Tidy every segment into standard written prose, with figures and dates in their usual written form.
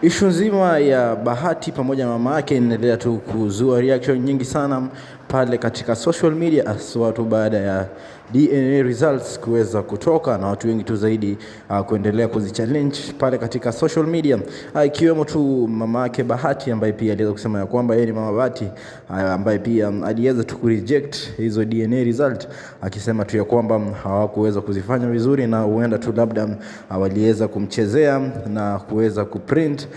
Issue nzima ya Bahati pamoja na mama yake inaendelea tu kuzua reaction nyingi sana pale katika social media, aswa tu baada ya DNA results kuweza kutoka na watu wengi tu zaidi kuendelea kuzichallenge pale katika social media, ikiwemo tu mama yake Bahati ambaye pia aliweza kusema ya kwamba yeye ni mama Bahati, ambaye pia aliweza tu kureject hizo DNA result, akisema tu ya kwamba hawakuweza kuzifanya vizuri na huenda tu labda waliweza kumchezea na kuweza kuprint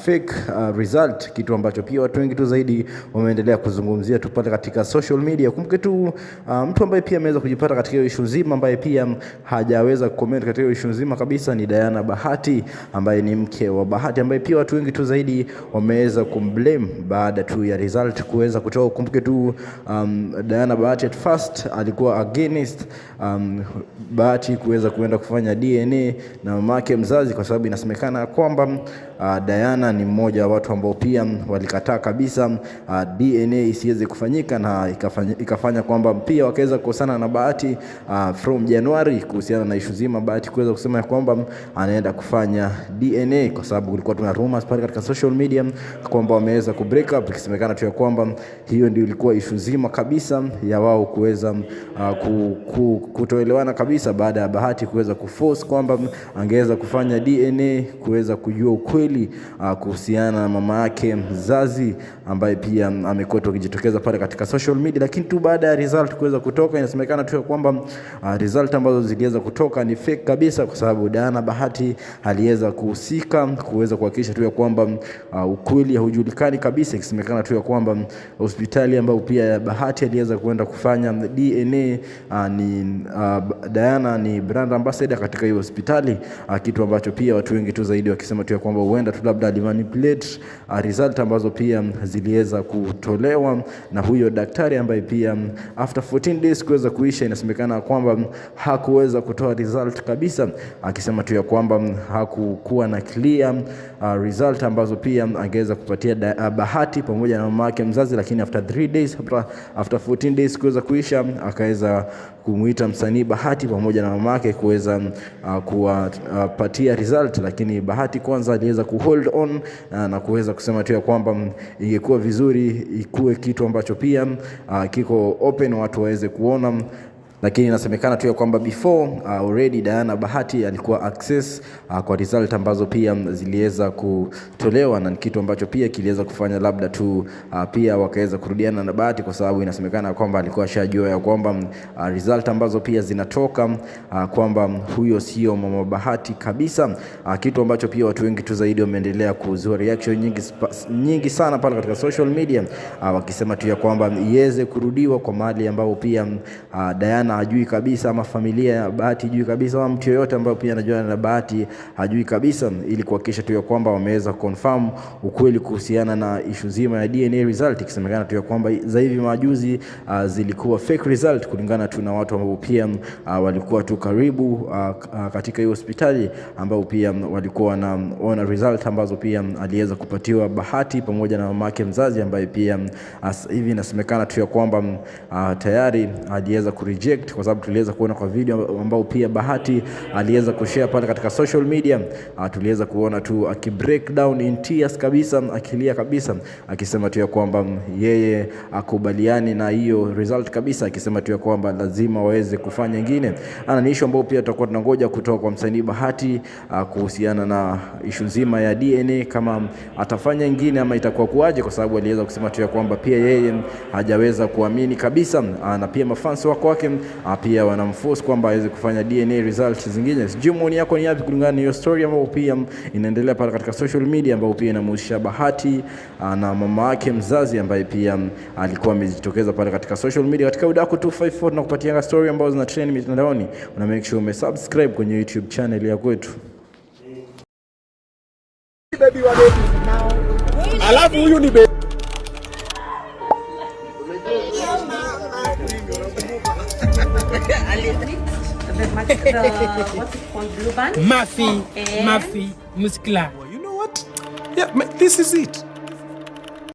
fake result, kitu ambacho pia watu wengi tu zaidi wameendelea kuzungumzia tu pale katika social media. Kumbuke tu mtu ambaye pia ameweza kujipata katika hiyo issue nzima, ambaye pia hajaweza comment katika hiyo issue nzima kabisa, ni Diana Bahati ambaye ni mke wa Bahati, ambaye pia watu wengi tu zaidi wameweza kumblame baada tu ya result kuweza kutoka. Kumbuke tu Diana Bahati at first alikuwa against Bahati kuweza kuenda kufanya DNA na mamake mzazi, kwa sababu inasemekana kwamba Diana ni mmoja wa watu ambao pia walikataa kabisa DNA isiweze kufanyika, na ikafanya kwamba pia wakaweza kukosana na Bahati from January kuhusiana na issue zima Bahati kuweza kusema ya kwamba anaenda kufanya DNA, kwa sababu kulikuwa tuna rumors pale katika social media kwamba wameweza ku break up, ikisemekana tu ya kwamba hiyo ndio ilikuwa issue zima kabisa ya wao kuweza kutoelewana kabisa, baada ya Bahati kuweza kuforce kwamba angeweza kufanya DNA kuweza kujua ukweli kuhusiana na mama yake mzazi, ambaye pia amekuwa tukijitokeza pale katika social media. Lakini tu baada ya result kuweza kutoka, inasemekana tu kwamba result ambazo ziliweza kutoka ni fake kabisa, kwa sababu Diana Bahati aliweza kuhusika kuweza kuhakikisha tu kwamba ukweli haujulikani kabisa, ikisemekana tu kwamba hospitali ambayo pia Bahati aliweza kwenda kufanya DNA ni Diana ni brand ambassador katika hiyo hospitali, kitu ambacho pia watu wengi tu zaidi wakisema tu kwamba huenda tu labda alimanipulate result ambazo pia ziliweza kutolewa na huyo daktari, ambaye pia after 14 days kuweza kuisha, inasemekana kwamba hakuweza kutoa result kabisa, akisema tu kwamba hakukuwa na clear result ambazo pia angeweza kupatia Bahati pamoja na mama yake mzazi. Lakini after 3 days after 14 days kuweza kuisha, akaweza kumuita msanii Bahati pamoja na mama yake kuweza kuwapatia result. Lakini Bahati kwanza aliweza kuhold on na kuweza kusema tu kwamba ingekuwa vizuri ikuwe kitu ambacho pia kiko open watu waweze kuona. Lakini inasemekana tu kwamba before already Diana Bahati alikuwa access kwa result ambazo pia ziliweza kutolewa, na kitu ambacho pia kiliweza kufanya labda tu pia wakaweza kurudiana na Bahati, kwa sababu inasemekana kwamba alikuwa shajua ya kwamba result ambazo pia zinatoka kwamba huyo sio mama Bahati kabisa, kitu ambacho pia watu wengi tu zaidi wameendelea kuzua reaction nyingi sana pale katika social media, wakisema tu kwamba iweze kurudiwa kwa mali ambao pia Diana hajui kabisa, ama familia ya Bahati hajui kabisa, ama mtu yoyote ambaye pia anajua na Bahati hajui kabisa, ili kuhakikisha tu kwamba wameweza confirm ukweli kuhusiana na issue zima ya DNA result. Ikisemekana tu kwamba za hivi majuzi zilikuwa fake result, kulingana tu na watu ambao pia walikuwa tu karibu katika hiyo hospitali, ambao pia walikuwa wanaona result ambazo pia aliweza kupatiwa Bahati pamoja na mamake mzazi, ambaye pia hivi inasemekana tu kwamba tayari aliweza kureject, kwa sababu tuliweza kuona kwa video ambao pia Bahati aliweza kushare pale katika social media, tuliweza kuona tu akibreak down in tears kabisa, akilia kabisa, akisema tu kwamba yeye akubaliani na hiyo result kabisa, akisema tu kwamba lazima waweze kufanya nyingine. Ni issue ambao pia tutakuwa tunangoja kutoka kwa msanii Bahati kuhusiana na issue nzima ya DNA, kama atafanya nyingine ama itakuwa kuaje, kwa sababu aliweza kusema tu kwamba pia yeye hajaweza kuamini kabisa, na pia mafans wake pia wanamforce kwamba aweze kufanya DNA results zingine. Sijui maoni yako ni yapi kulingana na hiyo story ambayo pia inaendelea pale katika social media, ambayo pia inamhusisha Bahati na mama yake mzazi, ambaye pia alikuwa amejitokeza pale katika social media. Katika Udaku 254 na kupatia story ambazo zina trend mitandaoni, una make sure umesubscribe kwenye YouTube channel ya kwetu. Baby wa baby. Alafu huyu ni baby. What's it called? Blue band? Mafi Muscular. You know what? Yeah, this is it.